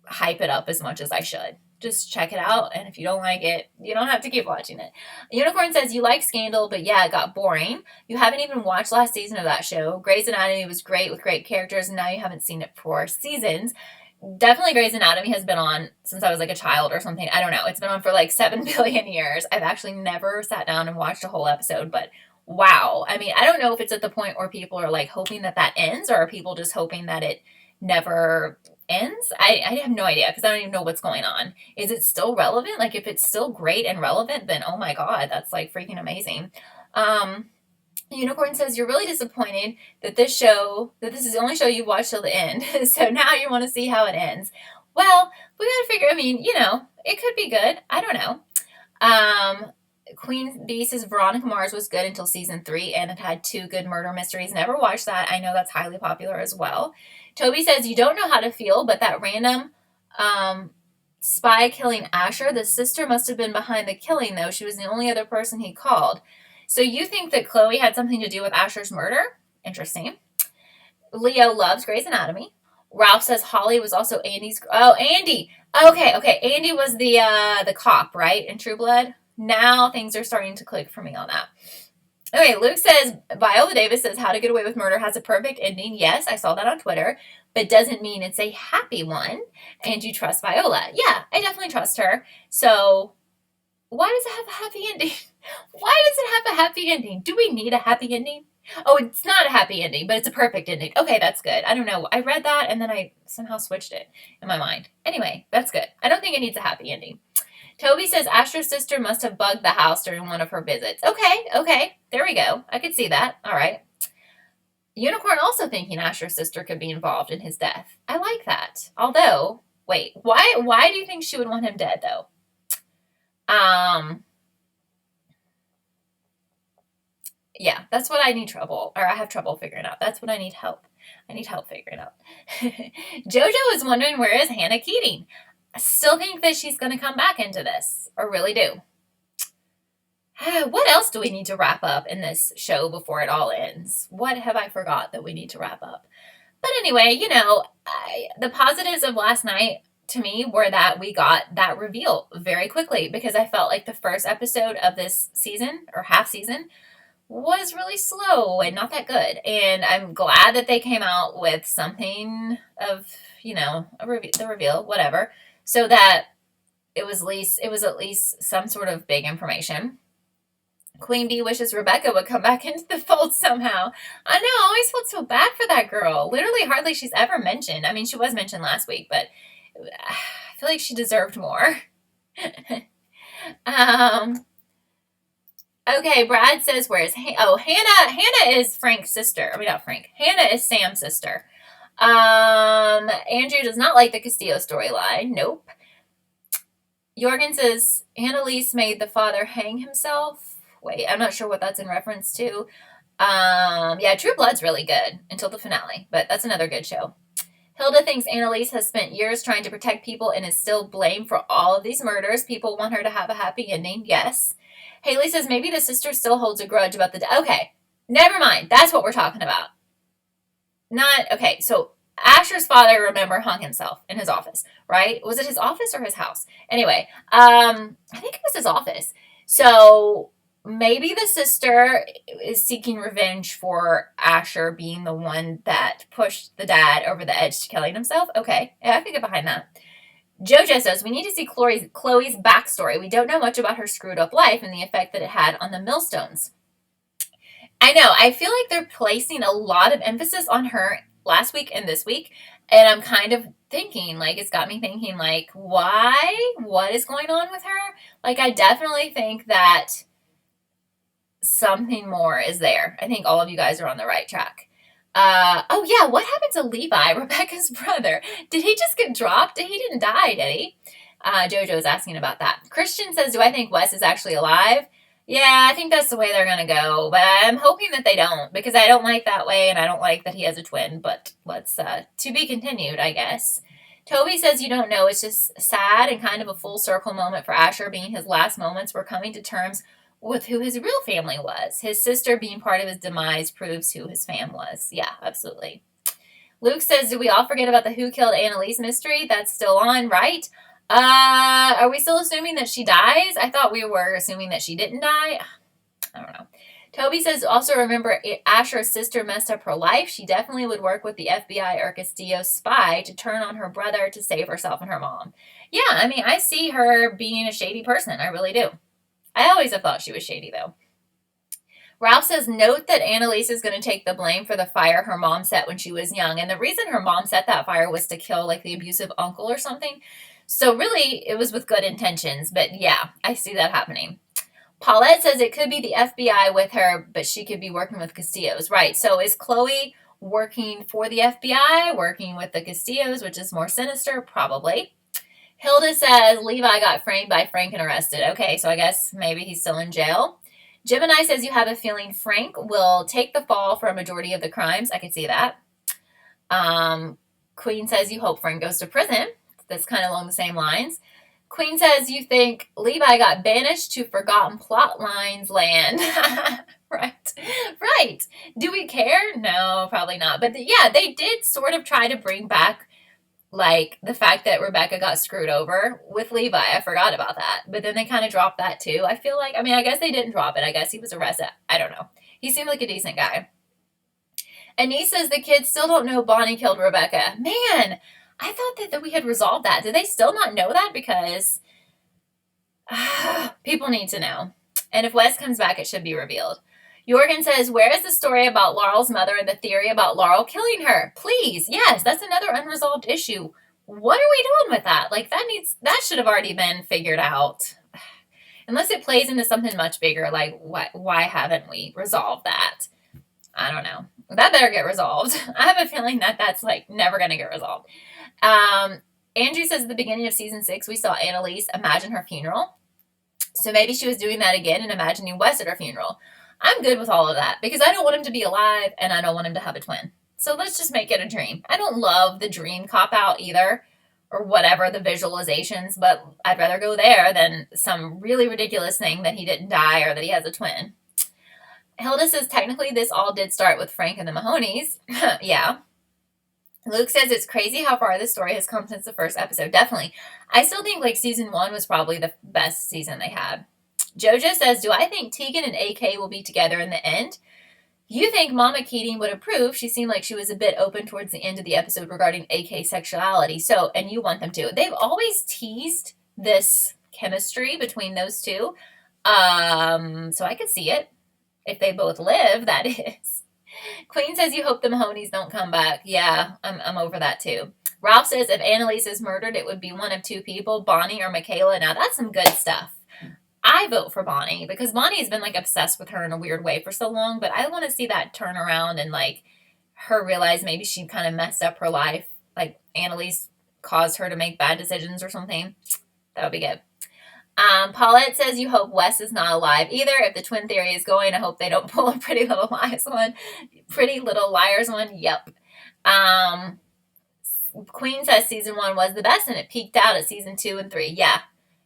hype it up as much as I should. Just check it out, and if you don't like it, you don't have to keep watching it. Unicorn says, you like Scandal, but yeah, it got boring. You haven't even watched last season of that show. Grey's Anatomy was great with great characters, and now you haven't seen it for seasons. Definitely Grey's Anatomy has been on since I was like a child or something. I don't know. It's been on for like 7 billion years. I've actually never sat down and watched a whole episode, but wow. I mean, I don't know if it's at the point where people are like hoping that ends, or are people just hoping that it never ends. I have no idea because I don't even know what's going on. Is it still relevant? Like, if it's still great and relevant, then oh my god, that's like freaking amazing. Unicorn says, you're really disappointed that this is the only show you've watched till the end, so now you want to see how it ends. Well, we gotta figure, I mean, it could be good. I don't know. Queen Bee says Veronica Mars was good until season 3 and it had 2 good murder mysteries. Never watched that. I know that's highly popular as well. Toby says you don't know how to feel, but that random spy killing Asher, the sister must have been behind the killing, though. She was the only other person he called. So you think that Chloe had something to do with Asher's murder? Interesting. Leo loves Grey's Anatomy. Ralph says Holly was also Andy's. Oh, Andy. Okay. Andy was the cop, right, in True Blood. Now things are starting to click for me on that. Okay, Luke says Viola Davis says How to Get Away with Murder has a perfect ending. Yes, I saw that on Twitter, but doesn't mean it's a happy one. And you trust Viola? Yeah, I definitely trust her. So why does it have a happy ending? Why does it have a happy ending? Do we need a happy ending? Oh, it's not a happy ending, but it's a perfect ending. Okay, that's good. I don't know. I read that and then I somehow switched it in my mind. Anyway, that's good. I don't think it needs a happy ending. Toby says Asher's sister must have bugged the house during one of her visits. Okay. There we go. I could see that. All right. Unicorn also thinking Asher's sister could be involved in his death. I like that. Although, wait, why do you think she would want him dead, though? Yeah, that's what I need trouble, or I have trouble figuring out. That's what I need help. I need help figuring out. Jojo is wondering, where is Hannah Keating? I still think that she's going to come back into this, or really do. What else do we need to wrap up in this show before it all ends? What have I forgot that we need to wrap up? But anyway, the positives of last night to me were that we got that reveal very quickly, because I felt like the first episode of this season, or half season, was really slow and not that good. And I'm glad that they came out with something of, the reveal, whatever, so that it was at least some sort of big information. Queen Bee wishes Rebecca would come back into the fold somehow. I know, I always felt so bad for that girl. Literally, hardly she's ever mentioned. I mean, she was mentioned last week, but I feel like she deserved more. Okay, Brad says, where's Hannah? Hannah is Frank's sister. I mean, not Frank. Hannah is Sam's sister. Andrew does not like the Castillo storyline. Nope. Jorgen says, Annalise made the father hang himself. Wait, I'm not sure what that's in reference to. Yeah, True Blood's really good until the finale, but that's another good show. Hilda thinks Annalise has spent years trying to protect people and is still blamed for all of these murders. People want her to have a happy ending. Yes. Haley says maybe the sister still holds a grudge about the... Okay, never mind. That's what we're talking about. Okay, so Asher's father, remember, hung himself in his office, right? Was it his office or his house? Anyway, I think it was his office. So maybe the sister is seeking revenge for Asher being the one that pushed the dad over the edge to killing himself. Okay, yeah, I can get behind that. Jojo says, we need to see Chloe's backstory. We don't know much about her screwed up life and the effect that it had on the millstones. I know, I feel like they're placing a lot of emphasis on her last week and this week, and I'm kind of thinking, it's got me thinking, why? What is going on with her? I definitely think that something more is there. I think all of you guys are on the right track. Oh yeah, what happened to Levi, Rebecca's brother? Did he just get dropped? He didn't die, did he? Jojo's asking about that. Christian says, do I think Wes is actually alive? Yeah, I think that's the way they're going to go, but I'm hoping that they don't, because I don't like that way, and I don't like that he has a twin, but let's, to be continued, I guess. Toby says you don't know, it's just sad and kind of a full circle moment for Asher, being his last moments were coming to terms with who his real family was. His sister being part of his demise proves who his fam was. Yeah, absolutely. Luke says, did we all forget about the Who Killed Annalise mystery? That's still on, right? Are we still assuming that she dies? I thought we were assuming that she didn't die. I don't know. Toby says, also remember, Asher's sister messed up her life. She definitely would work with the FBI or Castillo spy to turn on her brother to save herself and her mom. Yeah, I mean, I see her being a shady person. I really do. I always have thought she was shady, though. Ralph says, note that Annalise is going to take the blame for the fire her mom set when she was young. And the reason her mom set that fire was to kill, the abusive uncle or something. So really, it was with good intentions. But yeah, I see that happening. Paulette says it could be the FBI with her, but she could be working with Castillos. Right, so is Chloe working for the FBI, working with the Castillos, which is more sinister? Probably. Hilda says Levi got framed by Frank and arrested. Okay, so I guess maybe he's still in jail. Gemini says you have a feeling Frank will take the fall for a majority of the crimes. I could see that. Queen says you hope Frank goes to prison. That's kind of along the same lines. Queen says you think Levi got banished to forgotten plot lines land. Right. Right. Do we care? No, probably not. But yeah, they did sort of try to bring back like the fact that Rebecca got screwed over with Levi. I forgot about that. But then they kind of dropped that too. I feel like, I mean, I guess they didn't drop it. I guess he was arrested. I don't know. He seemed like a decent guy. Anise says the kids still don't know Bonnie killed Rebecca. Man, I thought that we had resolved that. Did they still not know that? Because people need to know. And if Wes comes back, it should be revealed. Jorgen says, where is the story about Laurel's mother and the theory about Laurel killing her? Please, yes, that's another unresolved issue. What are we doing with that? Like, that should have already been figured out. Unless it plays into something much bigger, like, why haven't we resolved that? I don't know. That better get resolved. I have a feeling that that's, like, never going to get resolved. Andrew says at the beginning of season 6, we saw Annalise imagine her funeral. So maybe she was doing that again and imagining Wes at her funeral. I'm good with all of that because I don't want him to be alive and I don't want him to have a twin. So let's just make it a dream. I don't love the dream cop-out either or whatever, the visualizations, but I'd rather go there than some really ridiculous thing that he didn't die or that he has a twin. Hilda says technically this all did start with Frank and the Mahonies. Yeah. Luke says it's crazy how far this story has come since the first episode. Definitely. I still think like season 1 was probably the best season they had. Jojo says, do I think Tegan and AK will be together in the end? You think Mama Keating would approve? She seemed like she was a bit open towards the end of the episode regarding AK sexuality. So, and you want them to. They've always teased this chemistry between those two. So I could see it. If they both live, that is. Queen says you hope the Mahonies don't come back. Yeah, I'm over that too. Ralph says if Annalise is murdered, it would be one of two people, Bonnie or Michaela. Now that's some good stuff. I vote for Bonnie because Bonnie's been like obsessed with her in a weird way for so long, but I want to see that turn around and like her realize maybe she kind of messed up her life. Like Annalise caused her to make bad decisions or something. That would be good. Paulette says you hope Wes is not alive either. If the twin theory is going, I hope they don't pull a Pretty Little Liars one. Pretty Little Liars one. Yep. Queen says season 1 was the best and it peaked out at season 2 and 3.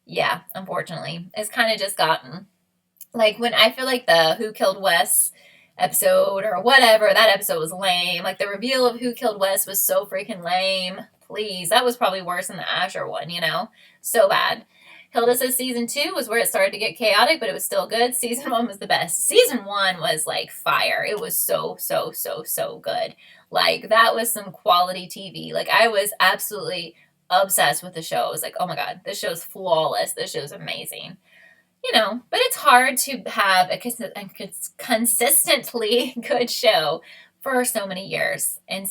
Yeah, unfortunately. It's kind of just gotten, like, when I feel like the Who Killed Wes episode or whatever, that episode was lame. Like, the reveal of Who Killed Wes was so freaking lame. Please, that was probably worse than the ASHER one, you know? So bad. Hilda says season 2 was where it started to get chaotic, but it was still good. Season 1 was the best. Season 1 was, like, fire. It was so good. Like, that was some quality TV. Like, I was absolutely obsessed with the show. I was like, oh my god, this show's flawless. This show's amazing. You know, but it's hard to have a consistently good show for so many years. And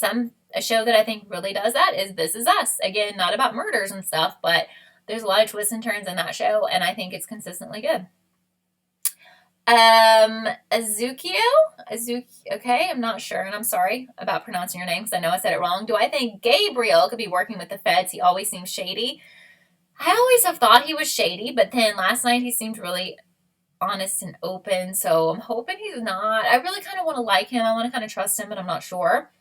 a show that I think really does that is This Is Us. Again, not about murders and stuff, but there's a lot of twists and turns in that show, and I think it's consistently good. Azukio? Okay, I'm not sure, and I'm sorry about pronouncing your name because I know I said it wrong. Do I think Gabriel could be working with the feds? He always seems shady. I always have thought he was shady, but then last night he seemed really honest and open, so I'm hoping he's not. I really kind of want to like him. I want to kind of trust him, but I'm not sure.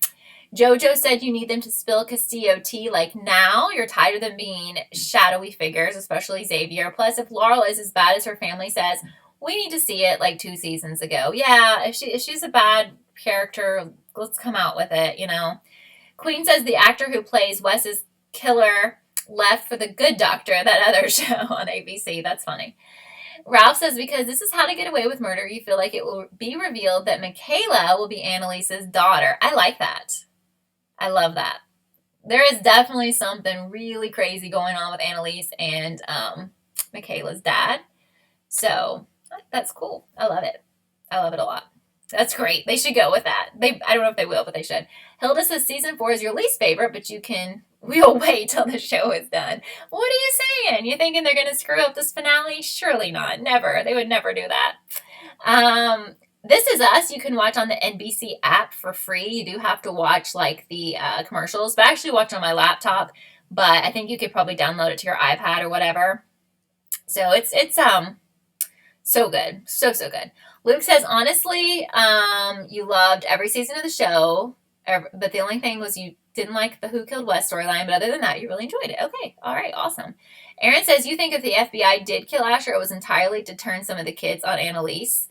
Jojo said you need them to spill Castillo tea like now. You're tired of them being shadowy figures, especially Xavier. Plus, if Laurel is as bad as her family says, we need to see it like 2 seasons ago. Yeah, if she's a bad character, let's come out with it, you know. Queen says the actor who plays Wes's killer left for The Good Doctor, that other show on ABC. That's funny. Ralph says because this is How to Get Away with Murder, you feel like it will be revealed that Michaela will be Annalise's daughter. I like that. I love that. There is definitely something really crazy going on with Annalise and Michaela's dad. So that's cool. I love it. I love it a lot. That's great. They should go with that. I don't know if they will, but they should. Hilda says season 4 is your least favorite, but we'll wait till the show is done. What are you saying? You thinking they're going to screw up this finale? Surely not. Never. They would never do that. This Is Us, you can watch on the NBC app for free. You do have to watch like the commercials, but I actually watch on my laptop. but I think you could probably download it to your iPad or whatever. So it's so good. So good. Luke says, honestly, you loved every season of the show, but the only thing was you didn't like the Who Killed West storyline, but other than that, you really enjoyed it. Okay. All right. Awesome. Aaron says, you think if the FBI did kill Asher, it was entirely to turn some of the kids on Annalise.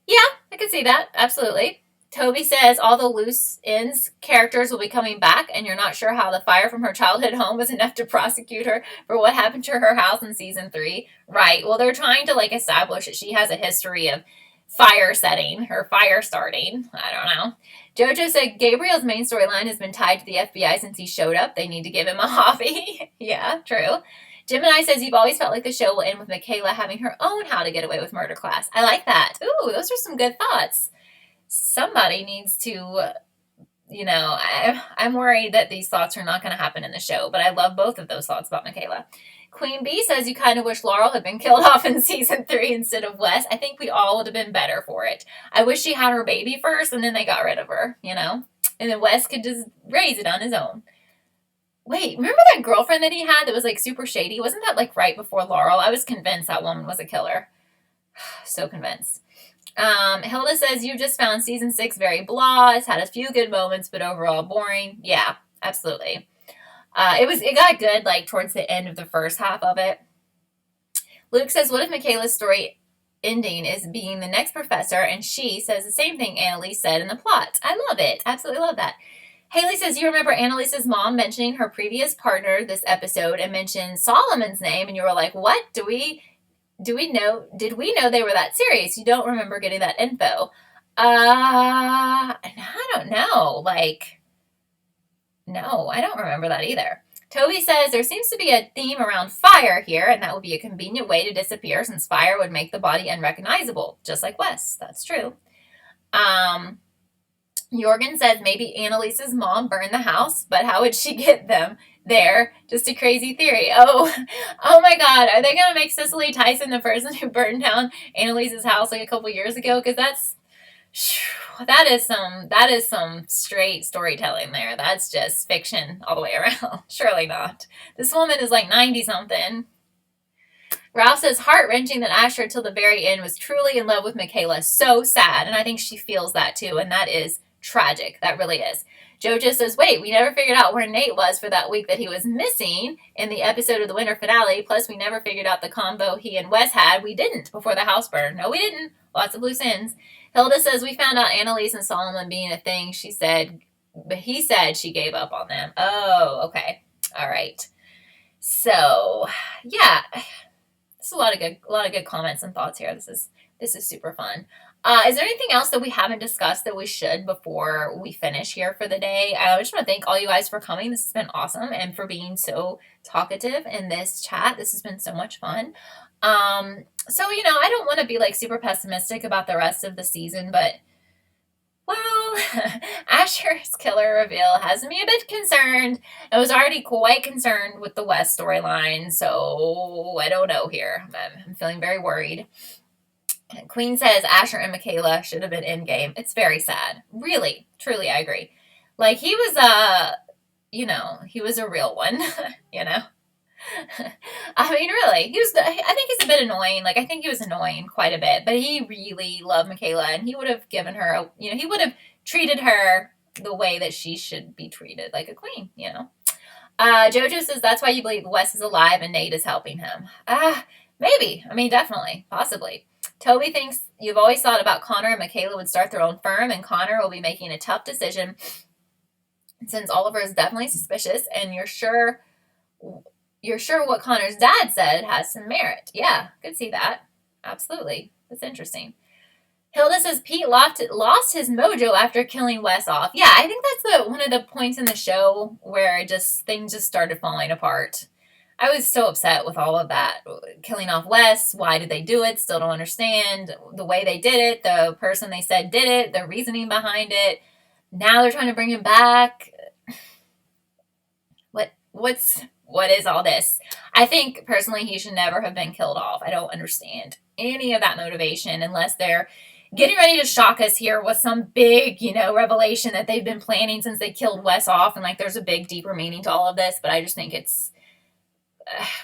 Yeah, I could see that. Absolutely. Toby says all the loose ends characters will be coming back, and you're not sure how the fire from her childhood home was enough to prosecute her for what happened to her house in season 3. Right. Well, they're trying to establish that she has a history of fire setting or fire starting. I don't know. Jojo said Gabriel's main storyline has been tied to the FBI since he showed up. They need to give him a hobby. Yeah, true. Gemini says you've always felt like the show will end with Michaela having her own How to Get Away with Murder class. I like that. Ooh, those are some good thoughts. Somebody needs to, I'm worried that these thoughts are not going to happen in the show, but I love both of those thoughts about Michaela. Queen Bee says you kind of wish Laurel had been killed off in season 3 instead of Wes. I think we all would have been better for it. I wish she had her baby first and then they got rid of her, and then Wes could just raise it on his own. Wait, remember that girlfriend that he had that was super shady? Wasn't that right before Laurel? I was convinced that woman was a killer. So convinced. Hilda says you just found season 6 very blah. It's had a few good moments, but overall boring. Yeah, absolutely. It got good towards the end of the first half of it. Luke says, what if Michaela's story ending is being the next professor, and she says the same thing Annalise said in the plot? I love it. Absolutely love that. Haley says, you remember Annalise's mom mentioning her previous partner this episode and mentioned Solomon's name, and you were like, what? Did we know they were that serious? You don't remember getting that info. I don't know. No, I don't remember that either. Toby says, there seems to be a theme around fire here, and that would be a convenient way to disappear since fire would make the body unrecognizable, just like Wes. That's true. Jorgen says maybe Annalise's mom burned the house, but how would she get them there? Just a crazy theory. Oh my God. Are they going to make Cicely Tyson the person who burned down Annalise's house a couple years ago? Because that is some straight storytelling there. That's just fiction all the way around. Surely not. This woman is 90 something. Ralph says, heart-wrenching that Asher till the very end was truly in love with Michaela. So sad. And I think she feels that too. And that is tragic. That really is. Jojo says, wait, we never figured out where Nate was for that week that he was missing in the episode of the winter finale. Plus, we never figured out the combo he and Wes had. We didn't before the house burned. No, we didn't. Lots of loose ends. Hilda says, we found out Annalise and Solomon being a thing. But he said she gave up on them. Oh, okay. All right. So, yeah. There's a lot of good comments and thoughts here. This is super fun. Is there anything else that we haven't discussed that we should before we finish here for the day? I just want to thank all you guys for coming. This has been awesome, and for being so talkative in this chat. This has been so much fun. So, I don't want to be super pessimistic about the rest of the season, but well, Asher's killer reveal has me a bit concerned. I was already quite concerned with the West storyline, so I don't know here. I'm feeling very worried. Queen says Asher and Michaela should have been in game. It's very sad. Really, truly, I agree. He was he was a real one, I mean, really, I think he's a bit annoying. I think he was annoying quite a bit, but he really loved Michaela, and he would have given her, he would have treated her the way that she should be treated, like a queen, Jojo says that's why you believe Wes is alive and Nate is helping him. Maybe. I mean, definitely. Possibly. Toby thinks you've always thought about Connor and Michaela would start their own firm, and Connor will be making a tough decision since Oliver is definitely suspicious, and you're sure what Connor's dad said has some merit. Yeah, could see that. Absolutely. That's interesting. Hilda says Pete lost his mojo after killing Wes off. Yeah, I think that's one of the points in the show where things just started falling apart. I was so upset with all of that. Killing off Wes, why did they do it? Still don't understand the way they did it, the person they said did it, the reasoning behind it. Now they're trying to bring him back. What is all this? I think, personally, he should never have been killed off. I don't understand any of that motivation unless they're getting ready to shock us here with some big, revelation that they've been planning since they killed Wes off. And like, there's a big, deeper meaning to all of this, but I just think it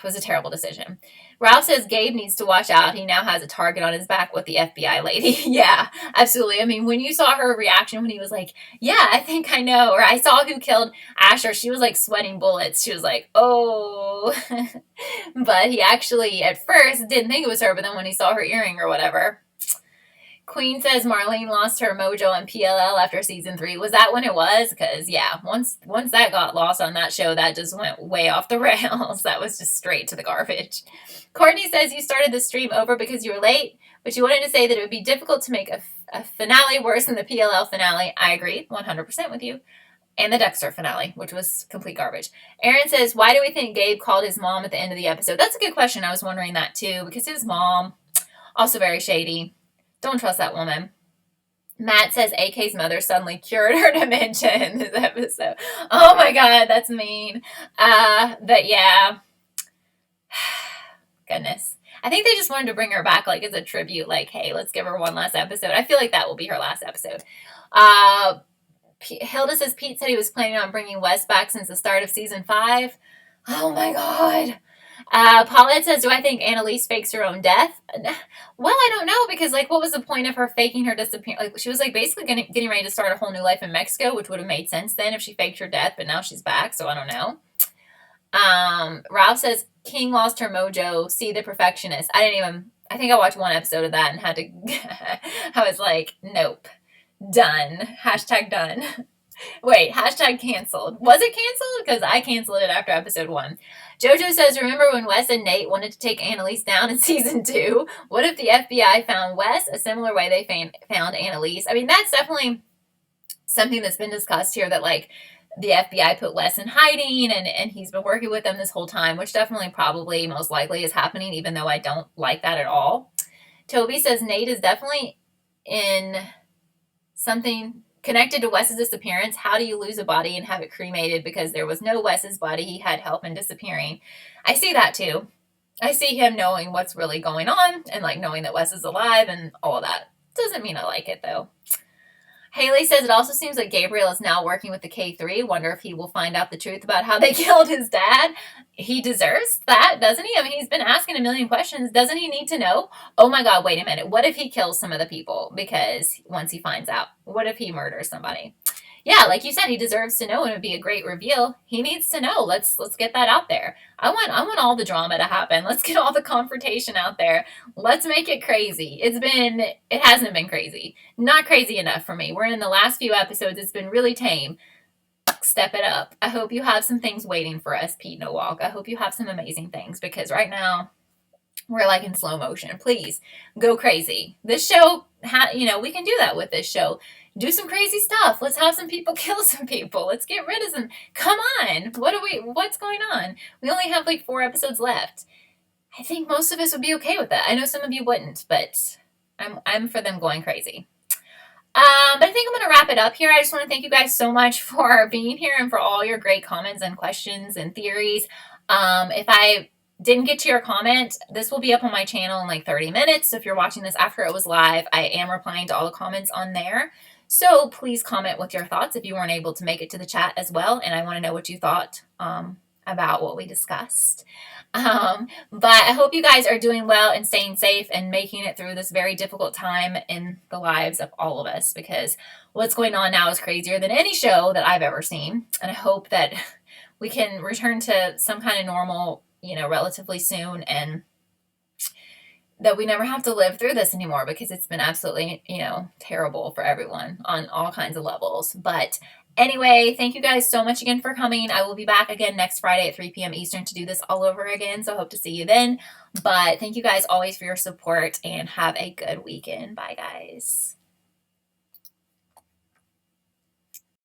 was a terrible decision. Ralph says Gabe needs to watch out. He now has a target on his back with the FBI lady. Yeah, absolutely. I mean, when you saw her reaction when he was like, yeah, I think I know, or I saw who killed Asher, she was like sweating bullets. She was like, oh. But he actually, at first, didn't think it was her, but then when he saw her earring or whatever. Queen says Marlene lost her mojo on PLL after season 3. Was that when it was? Because, yeah, once that got lost on that show, that just went way off the rails. That was just straight to the garbage. Courtney says you started the stream over because you were late, but you wanted to say that it would be difficult to make a finale worse than the PLL finale. I agree 100% with you. And the Dexter finale, which was complete garbage. Aaron says, why do we think Gabe called his mom at the end of the episode? That's a good question. I was wondering that too, because his mom, also very shady. Don't trust that woman. Matt says AK's mother suddenly cured her dementia in this episode. Oh my god, that's mean. But yeah. Goodness. I think they just wanted to bring her back like as a tribute, like, hey, let's give her one last episode. I feel like that will be her last episode. Hilda says Pete said he was planning on bringing Wes back since the start of season 5. Oh my god. Paulette says, do I think Annalise fakes her own death? Well, I don't know, because, like, what was the point of her faking her disappearance? Like, she was, like, basically getting ready to start a whole new life in Mexico, which would have made sense then if she faked her death, but now she's back, so I don't know. Ralph says, King lost her mojo, see the perfectionist. I think I watched one episode of that and had to, I was like, nope, done, hashtag done. Wait, hashtag canceled. Was it canceled? Because I canceled it after episode 1. Jojo says, remember when Wes and Nate wanted to take Annalise down in season 2? What if the FBI found Wes a similar way they found Annalise? I mean, that's definitely something that's been discussed here, that like the FBI put Wes in hiding and he's been working with them this whole time, which definitely probably most likely is happening, even though I don't like that at all. Toby says Nate is definitely in something connected to Wes's disappearance. How do you lose a body and have it cremated because there was no Wes's body? He had help in disappearing. I see that too. I see him knowing what's really going on and like knowing that Wes is alive and all of that. Doesn't mean I like it though. Haley says it also seems like Gabriel is now working with the K3. Wonder if he will find out the truth about how they killed his dad. He deserves that, doesn't he? I mean, he's been asking a million questions. Doesn't he need to know? Oh my God, wait a minute. What if he kills some of the people? Because once he finds out, what if he murders somebody? Yeah, like you said, he deserves to know, and it would be a great reveal. He needs to know. Let's get that out there. I want all the drama to happen. Let's get all the confrontation out there. Let's make it crazy. It hasn't been crazy. Not crazy enough for me. We're in the last few episodes. It's been really tame. Step it up. I hope you have some things waiting for us, Pete Nowalk. I hope you have some amazing things, because right now we're like in slow motion. Please go crazy. This show, we can do that with this show. Do some crazy stuff. Let's have some people kill some people. Let's get rid of some. Come on. What's going on? We only have like 4 episodes left. I think most of us would be okay with that. I know some of you wouldn't, but I'm for them going crazy. But I think I'm going to wrap it up here. I just want to thank you guys so much for being here and for all your great comments and questions and theories. If I didn't get to your comment, this will be up on my channel in like 30 minutes. So if you're watching this after it was live, I am replying to all the comments on there. So please comment with your thoughts if you weren't able to make it to the chat as well. And I want to know what you thought about what we discussed. But I hope you guys are doing well and staying safe and making it through this very difficult time in the lives of all of us, because what's going on now is crazier than any show that I've ever seen. And I hope that we can return to some kind of normal, relatively soon, and that we never have to live through this anymore, because it's been absolutely, terrible for everyone on all kinds of levels. But anyway, thank you guys so much again for coming. I will be back again next Friday at 3 p.m. Eastern to do this all over again. So I hope to see you then. But thank you guys always for your support, and have a good weekend. Bye, guys.